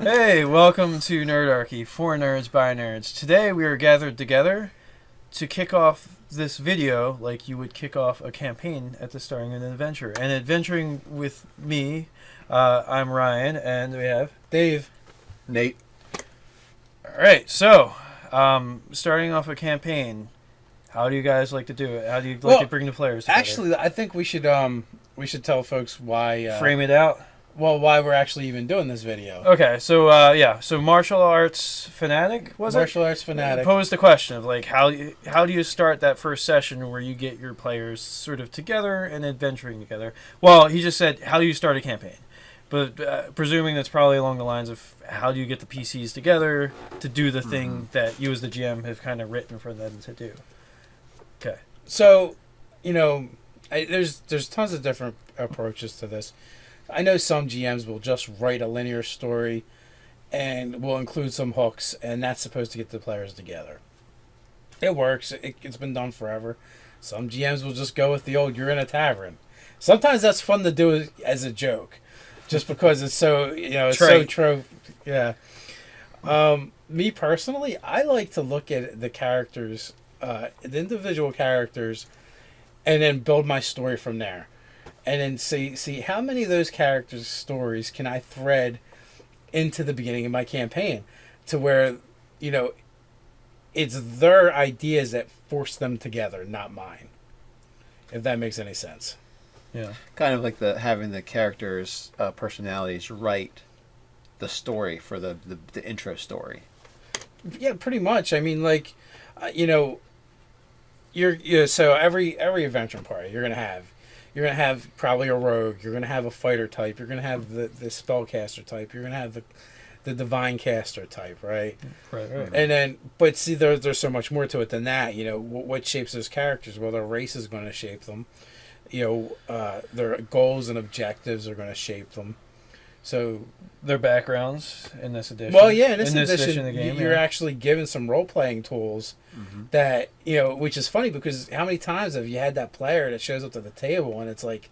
Hey, welcome to Nerdarchy, for nerds by nerds. Today we are gathered together to kick off this video like you would kick off a campaign at the starting of an adventure. And adventuring with me, I'm Ryan, and we have Dave. Nate. Alright, so, starting off a campaign, how do you guys like to do it? How do you like to bring the players together? Actually, I think we should tell folks why frame it out. Well, why we're actually even doing this video. Okay, so so Martial Arts Fanatic Martial Arts Fanatic posed the question of like how do you start that first session where you get your players sort of together and adventuring together? Well, he just said how do you start a campaign, but presuming that's probably along the lines of how do you get the PCs together to do the thing that you as the GM have kind of written for them to do. Okay, so there's tons of different approaches to this. I know some GMs will just write a linear story and will include some hooks, and that's supposed to get the players together. It works. It's been done forever. Some GMs will just go with the old, you're in a tavern. Sometimes that's fun to do as a joke, just because it's so, it's so trope. Yeah. Me personally, I like to look at the characters, the individual characters, and then build my story from there. And then see how many of those characters' stories can I thread into the beginning of my campaign to where, it's their ideas that force them together, not mine. If that makes any sense. yeah. Kind of like having the characters' personalities write the story for the intro story. Yeah, pretty much. I mean, so every adventure party you're gonna have probably a rogue. You're gonna have a fighter type. You're gonna have the spellcaster type. You're gonna have the divine caster type, right? Right. And then, but see, there's so much more to it than that. What shapes those characters? Well, their race is going to shape them. Their goals and objectives are going to shape them. So Their backgrounds in this edition. well, yeah, in this of edition, the game, you're actually given some role playing tools that which is funny because how many times have you had that player that shows up to the table and it's like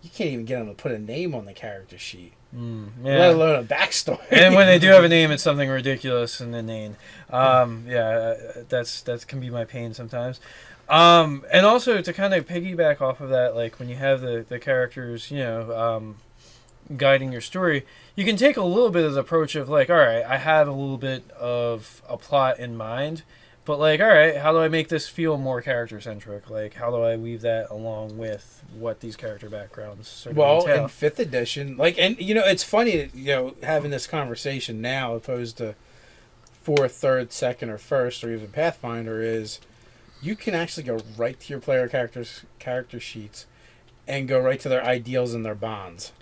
you can't even get them to put a name on the character sheet, let alone a backstory. And when they do have a name, it's something ridiculous in the name. That can be my pain sometimes. And also to kind of piggyback off of that, like when you have the characters, guiding your story, you can take a little bit of the approach of like, all right, I have a little bit of a plot in mind, but like, all right, how do I make this feel more character centric? Like, how do I weave that along with what these character backgrounds sort of entail? In 5th edition, it's funny, having this conversation now opposed to 4th, 3rd, 2nd, or 1st, or even Pathfinder is you can actually go right to your player character sheets and go right to their ideals and their bonds.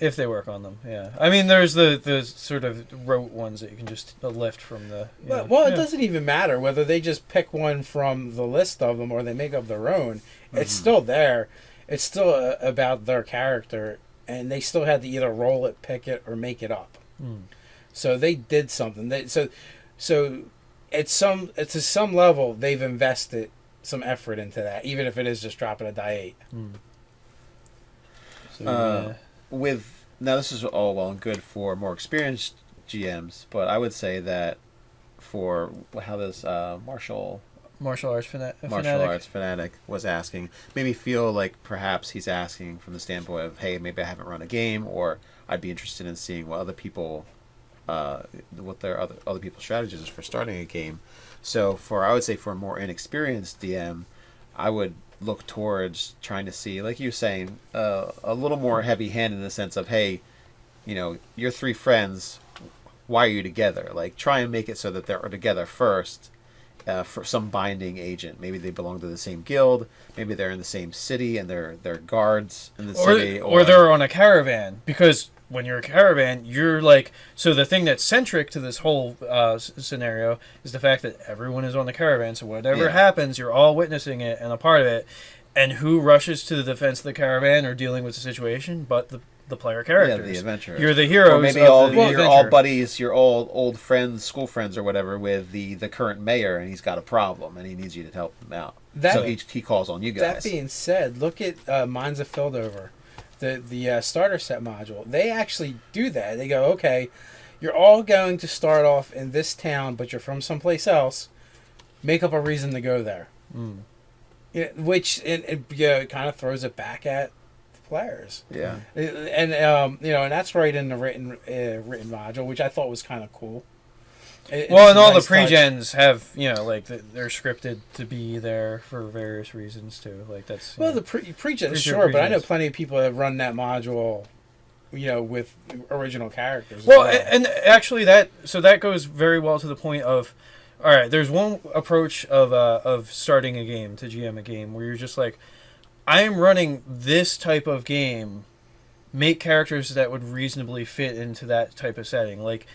If they work on them, yeah. I mean, there's the sort of rote ones that you can just lift from the... It doesn't even matter whether they just pick one from the list of them or they make up their own. It's still there. It's still about their character, and they still had to either roll it, pick it, or make it up. So they did something. So to some level, they've invested some effort into that, even if it is just dropping a die 8. Now this is all well and good for more experienced GMs, but I would say that for how this Martial Arts Fanatic was asking, made me feel like perhaps he's asking from the standpoint of, hey, maybe I haven't run a game, or I'd be interested in seeing what other people, what their other people's strategies is for starting a game. So I would say for a more inexperienced DM, I would look towards trying to see, like you were saying, a little more heavy-handed in the sense of, hey, your 3 friends, why are you together? Like, try and make it so that they're together first for some binding agent. Maybe they belong to the same guild. Maybe they're in the same city and they're guards in the city. Or they're on a caravan, because when you're a caravan, you're like... So the thing that's centric to this whole scenario is the fact that everyone is on the caravan, so whatever happens, you're all witnessing it and a part of it. And who rushes to the defense of the caravan or dealing with the situation but the player characters? Yeah, the adventurers. You're the heroes. Or maybe you're all buddies, you're all old friends, school friends or whatever, with the current mayor, and he's got a problem, and he needs you to help him out. So he calls on you guys. That being said, look at Minds of Fildover. The starter set module, they actually do that. They go, okay, you're all going to start off in this town, but you're from someplace else. Make up a reason to go there. Which it kind of throws it back at the players. Yeah. And and that's right in the written module, which I thought was kind of cool. And all the pre-gens have, like they're scripted to be there for various reasons too. Like that's the pre-gens, sure, but I know plenty of people that run that module, with original characters. Well, and actually that goes very well to the point of, all right, there's one approach of starting a game to GM a game where you're just like, I am running this type of game, make characters that would reasonably fit into that type of setting, like.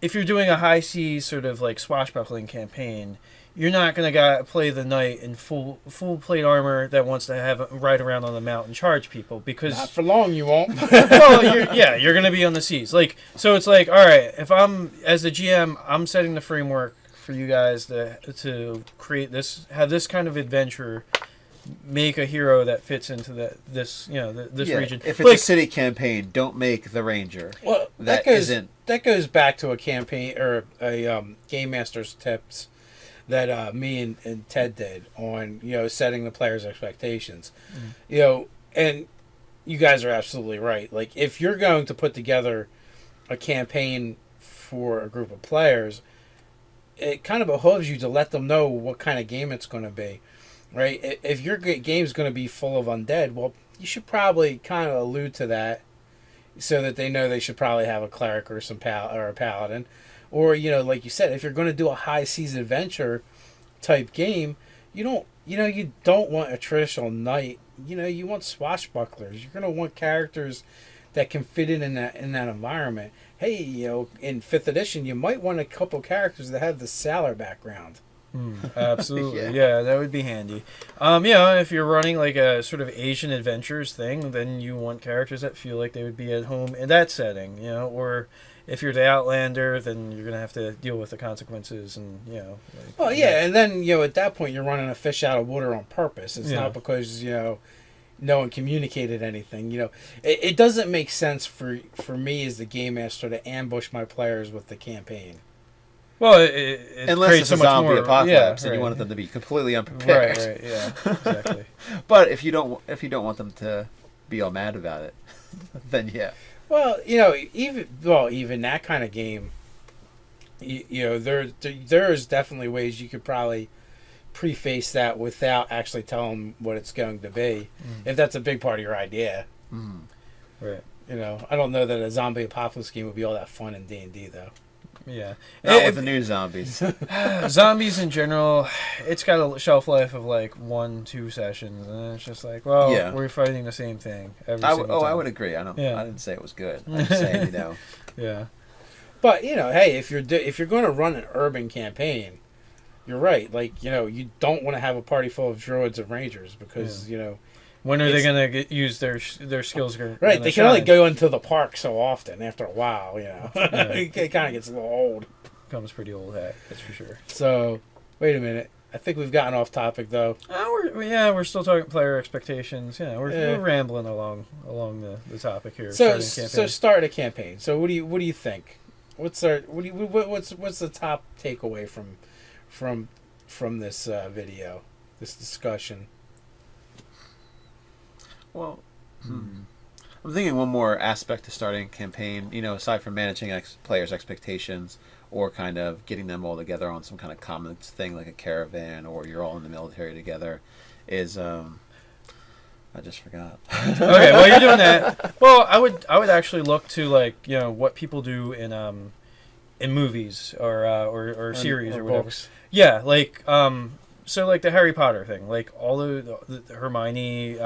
If you're doing a high seas sort of like swashbuckling campaign, you're not going to play the knight in full plate armor that wants to ride around on the mountain and charge people, because not for long you won't. Well, you're going to be on the seas. Like, so it's like, all right, if I'm as the GM, I'm setting the framework for you guys to create this, have this kind of adventure. Make a hero that fits into this region. If it's a city campaign, don't make the ranger. Well, that goes back to a campaign or a game master's tips that me and Ted did on setting the players' expectations. And you guys are absolutely right. Like if you're going to put together a campaign for a group of players, it kind of behooves you to let them know what kind of game it's going to be. Right? If your game's going to be full of undead, well, you should probably kind of allude to that so that they know they should probably have a cleric or or a paladin. Or, like you said, if you're going to do a high seas adventure type game, you don't want a traditional knight. You want swashbucklers. You're going to want characters that can fit in that environment. Hey, in 5th edition, you might want a couple characters that have the sailor background. Absolutely, yeah, that would be handy. If you're running like a sort of Asian adventures thing, then you want characters that feel like they would be at home in that setting, or if you're the Outlander, then you're gonna have to deal with the consequences, and and then at that point you're running a fish out of water on purpose. It's not because no one communicated anything. It doesn't make sense for me as the game master to ambush my players with the campaign. Well, it unless it's a zombie apocalypse, and right. you wanted them to be completely unprepared. Right, yeah, exactly. But if you don't want them to be all mad about it, then yeah. Well, even that kind of game, there's definitely ways you could probably preface that without actually telling them what it's going to be, if that's a big part of your idea. Right. I don't know that a zombie apocalypse game would be all that fun in D&D though. Yeah. Not with the new zombies. Zombies in general, it's got a shelf life of like 1-2 sessions, and it's just like, we're fighting the same thing every single time. I would agree. I didn't say it was good. I'm just saying, Yeah. But hey, if you're going to run an urban campaign, you're right. Like you don't want to have a party full of druids and rangers because when are they going to use their skills? Right, they can only go into the park so often. After a while, it kind of gets a little old. Becomes pretty old hat, that's for sure. So, wait a minute. I think we've gotten off topic though. We're still talking player expectations. We're rambling along the topic here. So start a campaign. So what do you think? What's the top takeaway from this video, this discussion? Well, I'm thinking one more aspect to starting a campaign, aside from managing players' expectations or kind of getting them all together on some kind of common thing like a caravan or you're all in the military together, is I just forgot. Okay, well, you're doing that. Well, I would actually look to what people do in movies or series or whatever. Books. Yeah, so like the Harry Potter thing, like all the Hermione,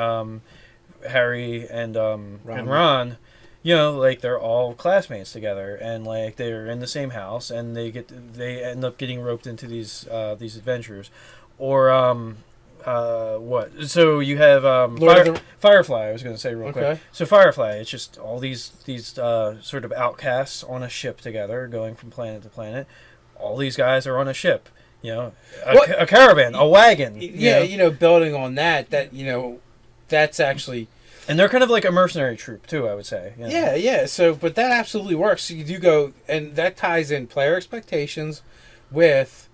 Harry and Ron, they're all classmates together, and like they're in the same house, and they end up getting roped into these adventures, or what? So you have Firefly. I was going to say real quick. So Firefly, it's just all these sort of outcasts on a ship together, going from planet to planet. All these guys are on a ship. A caravan, a wagon. Yeah, building on that, that's actually And they're kind of like a mercenary troop too, I would say. You know? Yeah. So, but that absolutely works. So you do go, and that ties in player expectations with,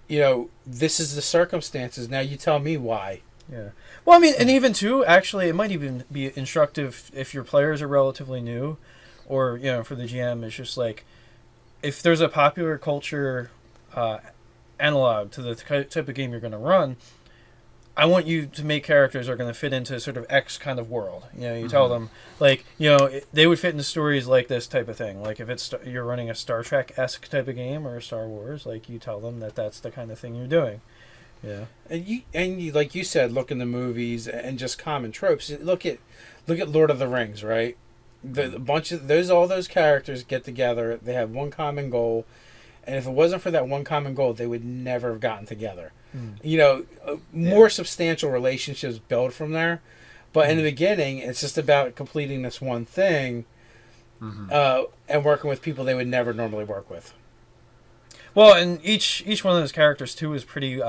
this is the circumstances. Now you tell me why. Yeah. Well, I mean, and even too, actually, it might even be instructive if your players are relatively new, or for the GM, it's just like if there's a popular culture analog to the type of game you're going to run. I want you to make characters that are going to fit into sort of X kind of world. You tell them, like, they would fit into stories like this type of thing. Like, if you're running a Star Trek-esque type of game or Star Wars, like, you tell them that that's the kind of thing you're doing. Yeah. And you like you said, look in the movies and just common tropes. Look at Lord of the Rings, right? The bunch of all those characters get together. They have one common goal, and if it wasn't for that one common goal, they would never have gotten together. More substantial relationships build from there. But in the beginning, it's just about completing this one thing and working with people they would never normally work with. Well, and each one of those characters, too, is pretty,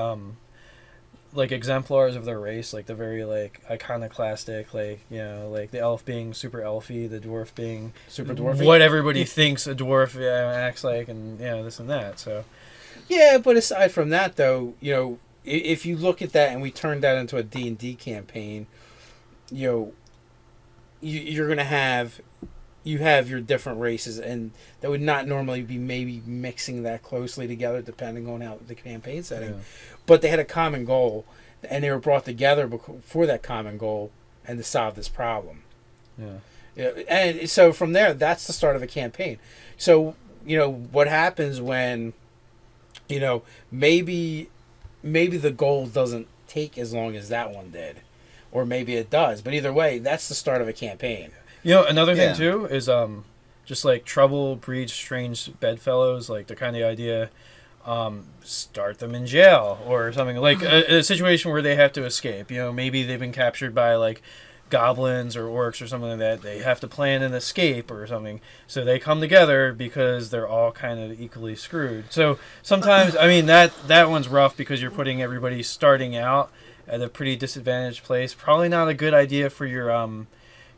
like, exemplars of their race. Like, the very, like, iconoclastic, like, like the elf being super elfy, the dwarf being super dwarfy. What everybody thinks a dwarf acts like, and, this and that, so... Yeah, but aside from that, though, if you look at that and we turn that into a D&D campaign, you're going to have your different races, and that would not normally be maybe mixing that closely together depending on how the campaign setting. Yeah. But they had a common goal, and they were brought together for that common goal and to solve this problem. Yeah. And so from there, that's the start of a campaign. So, what happens when... maybe the goal doesn't take as long as that one did, or maybe it does. But either way, that's the start of a campaign. Another thing too is just like trouble breeds strange bedfellows. Like the kind of idea, start them in jail or something, like a situation where they have to escape. Maybe they've been captured by like goblins or orcs or something like that. They have to plan an escape or something, so they come together because they're all kind of equally screwed. So sometimes, I mean, that one's rough because you're putting everybody starting out at a pretty disadvantaged place. Probably not a good idea for your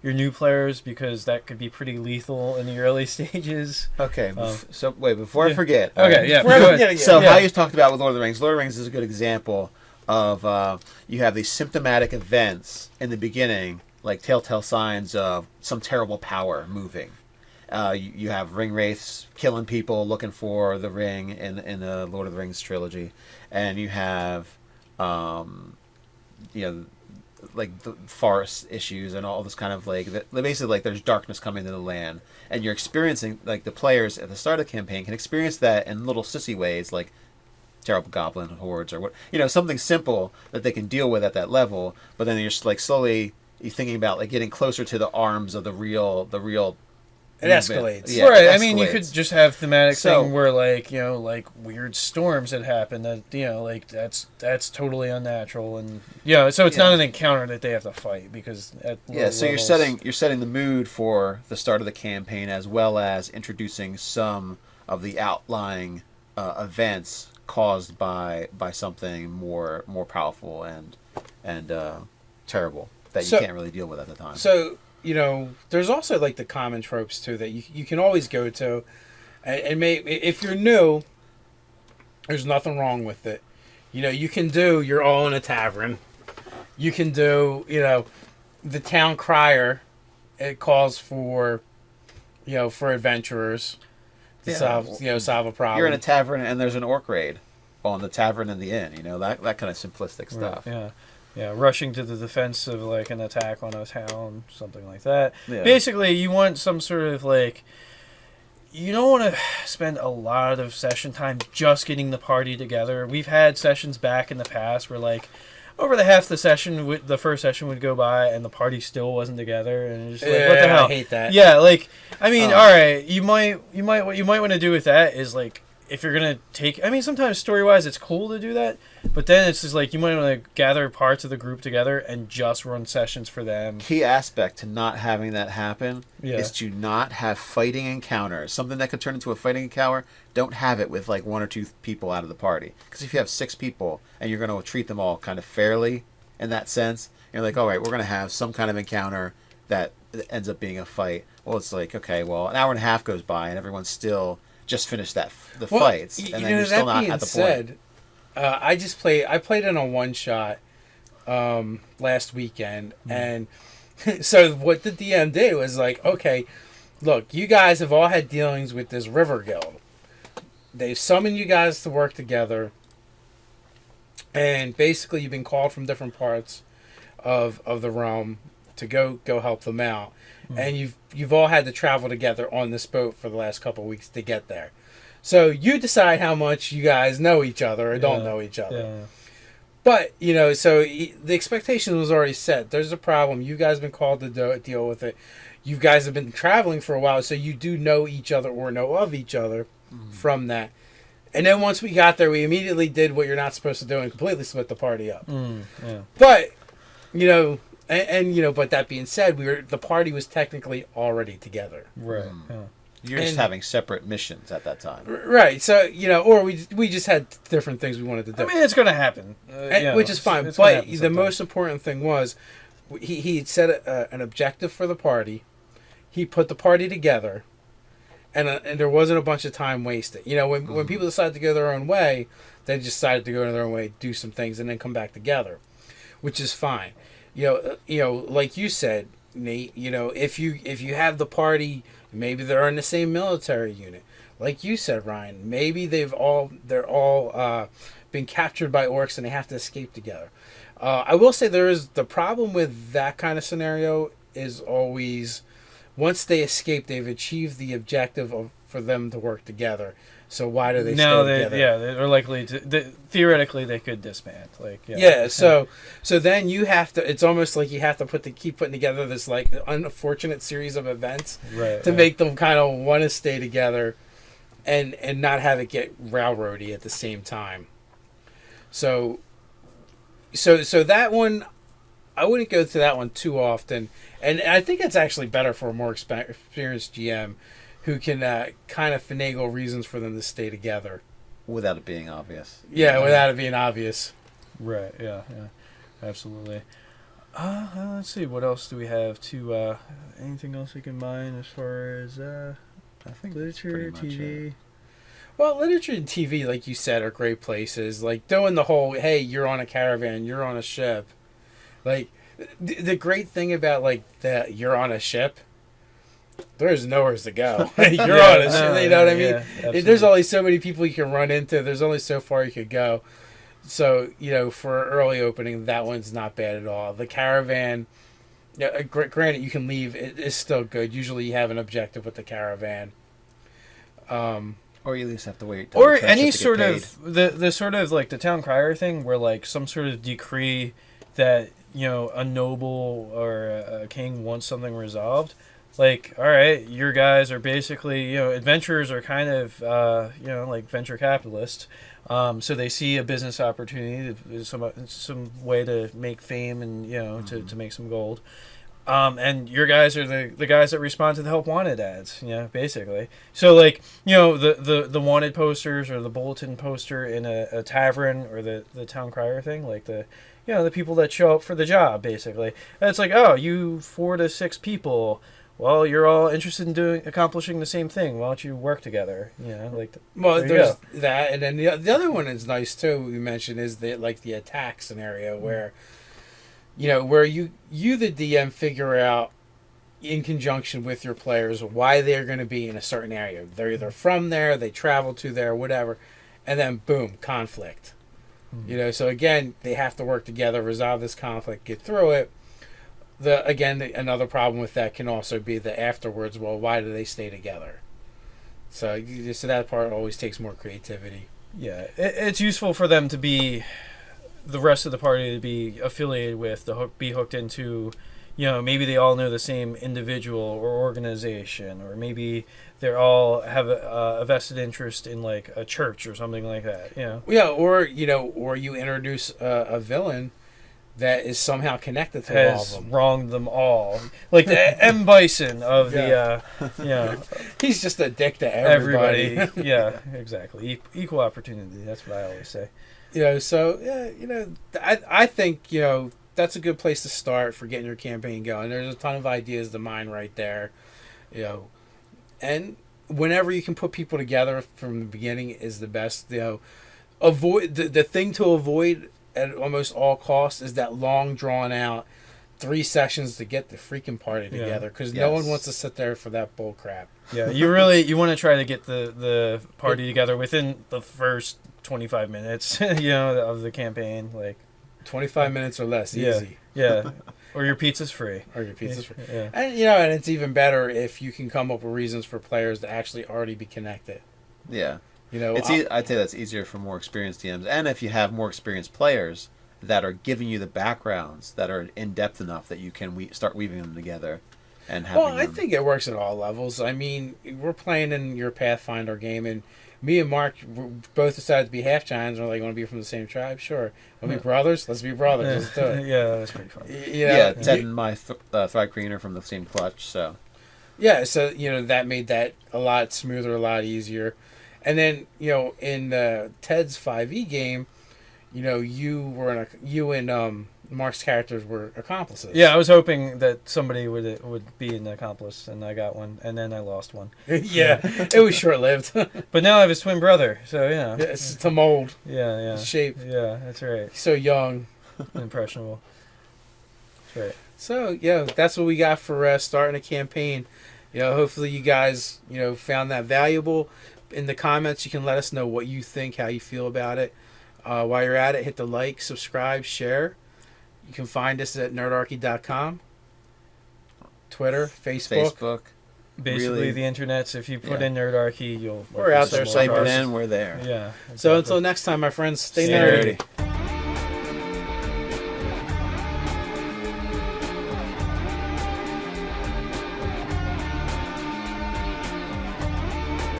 new players, because that could be pretty lethal in the early stages. Okay, so wait, before I forget. Okay, How you talked about with Lord of the Rings. Lord of the Rings is a good example of you have these symptomatic events in the beginning, like telltale signs of some terrible power moving. You have ring wraiths killing people, looking for the ring in the Lord of the Rings trilogy, and you have like the forest issues and all this kind of like basically like there's darkness coming into the land, and you're experiencing, like, the players at the start of the campaign can experience that in little sissy ways, like terrible goblin hordes or what, something simple that they can deal with at that level. But then you're just like slowly you're thinking about like getting closer to the arms of the real it escalates. Yeah, right. It escalates. I mean, you could just have thematic thing where like like weird storms had happened that like that's totally unnatural, and so it's not an encounter that they have to fight because so you're setting the mood for the start of the campaign, as well as introducing some of the outlying events caused by something more powerful and terrible that you can't really deal with at the time. So there's also like the common tropes too that you can always go to, and if you're new, there's nothing wrong with it. You can do You're All in a Tavern. You can do the town crier. It calls for for adventurers to solve a problem. You're in a tavern and there's an orc raid on the tavern and the inn. That kind of simplistic stuff. Right, yeah, rushing to the defense of like an attack on a town, something like that. Yeah. Basically, you want some sort of like, you don't want to spend a lot of session time just getting the party together. We've had sessions back in the past where like over the half the session, the first session would go by and the party still wasn't together, and it's just like, what the hell? I hate that. Yeah, like, I mean, all right, what you might want to do with that is like, if you're gonna take, I mean, sometimes story-wise it's cool to do that, but then it's just like you might want to gather parts of the group together and just run sessions for them. Key aspect to not having that happen is to not have fighting encounters. Something that could turn into a fighting encounter, don't have it with like one or two people out of the party. Because if you have 6 people and you're going to treat them all kind of fairly in that sense, You're like, all right, we're gonna have some kind of encounter that ends up being a fight. Well, it's like, okay, well, an hour and a half goes by and everyone's still just finished the fights, and then you're still not at the point. I played in a one shot last weekend, and so what the DM did was like, okay, look, you guys have all had dealings with this river guild. They've summoned you guys to work together, and basically you've been called from different parts of the realm to go help them out. And you've all had to travel together on this boat for the last couple of weeks to get there. So you decide how much you guys know each other or don't know each other. Yeah. But, so the expectation was already set. There's a problem. You guys have been called to deal with it. You guys have been traveling for a while, so you do know each other or know of each other from that. And then once we got there, we immediately did what you're not supposed to do and completely split the party up. Yeah. But, but that being said, the party was technically already together. Right. Yeah. You're just having separate missions at that time. Right. So, or we just had different things we wanted to do. I mean, it's going to happen. Which is fine. But the most important thing was he had set an objective for the party. He put the party together. And there wasn't a bunch of time wasted. When people decide to go their own way, they decided to go their own way, do some things, and then come back together, which is fine. Like you said, Nate. If you have the party, maybe they're in the same military unit. Like you said, Ryan, maybe they're all been captured by orcs and they have to escape together. I will say there is the problem with that kind of scenario is always once they escape, they've achieved the objective for them to work together. So why do they stay together? Yeah, they're likely to. Theoretically, they could disband. So then you have to. It's almost like you have to keep putting together this like unfortunate series of events to make them kind of want to stay together, and not have it get railroady at the same time. So that one, I wouldn't go to that one too often, and I think it's actually better for a more experienced GM. Who can kind of finagle reasons for them to stay together. Without it being obvious. Yeah, without it being obvious. Right, yeah. Absolutely. Let's see, what else do we have to... anything else we can mine as far as I think literature, TV? Well, literature and TV, like you said, are great places. Like, doing the whole, hey, you're on a caravan, you're on a ship. Like, the great thing about, like, that you're on a ship... There's nowhere to go. You're on a ship, you know what I mean? Yeah, there's only so many people you can run into. There's only so far you could go. So, for early opening, that one's not bad at all. The caravan, granted, you can leave. It is still good. Usually you have an objective with the caravan. Or you at least have to wait. Or any sort of, the sort of like the town crier thing where like some sort of decree that, a noble or a king wants something resolved. Like, all right, your guys are basically, adventurers are kind of, like venture capitalists. So they see a business opportunity, some way to make fame and, to make some gold. And your guys are the guys that respond to the help wanted ads, basically. So like, the wanted posters or the bulletin poster in a tavern or the town crier thing, like the people that show up for the job, basically. And it's like, oh, you 4 to 6 people. Well, you're all interested in accomplishing the same thing. Why don't you work together? Well, there's that, and then the other one is nice too. We mentioned is the attack scenario where, where you the DM figure out in conjunction with your players why they're going to be in a certain area. They're either from there, they travel to there, whatever, and then boom, conflict. Mm-hmm. So again, they have to work together, resolve this conflict, get through it. Another problem with that can also be the afterwards. Well, why do they stay together? So that part always takes more creativity. Yeah, it's useful for them to be the rest of the party to be affiliated with, be hooked into. Maybe they all know the same individual or organization, or maybe they all have a vested interest in like a church or something like that. Yeah, or you introduce a villain that is somehow connected to all of them. Wronged them all. Like the M. Bison of He's just a dick to everybody. Yeah, exactly. Equal opportunity. That's what I always say. I think, that's a good place to start for getting your campaign going. There's a ton of ideas to mine right there, you know, and whenever you can put people together from the beginning is the best. You know, avoid the thing to avoid at almost all costs is that long drawn out 3 sessions to get the freaking party together, because no one wants to sit there for that bull crap. Yeah, you want to try to get the party together within the first 25 minutes, you know, of the campaign, like 25 minutes or less, easy. Yeah. Or your pizza's free. Yeah. And you know, and it's even better if you can come up with reasons for players to actually already be connected. Yeah. You know, I'd say that's easier for more experienced DMs, and if you have more experienced players that are giving you the backgrounds that are in depth enough that you can start weaving them together, and having. Well, I think it works at all levels. I mean, we're playing in your Pathfinder game, and me and Mark both decided to be half giants. We're like, want to be from the same tribe? Sure. Want to be brothers? Let's be brothers. Let's do it. Yeah, that's pretty fun. Yeah, Ted and my Thrive Green are from the same clutch, so. Yeah, so you know that made that a lot smoother, a lot easier. And then, you know, in Ted's 5e game, you know, you and Mark's characters were accomplices. Yeah, I was hoping that somebody would be an accomplice, and I got one, and then I lost one. Yeah, it was short-lived. But now I have his twin brother, so, you know. It's to mold. Yeah. Shape. Yeah, that's right. He's so young. Impressionable. That's right. So, yeah, that's what we got for starting a campaign. You know, hopefully you guys, you know, found that valuable. In the comments, you can let us know what you think, how you feel about it. While you're at it, hit the like, subscribe, share. You can find us at nerdarchy.com, Twitter, Facebook. Basically, really, the internet's, if you put in Nerdarchy, we're out there. Type it in, we're there. Yeah. Exactly. So until next time, my friends, stay nerdy.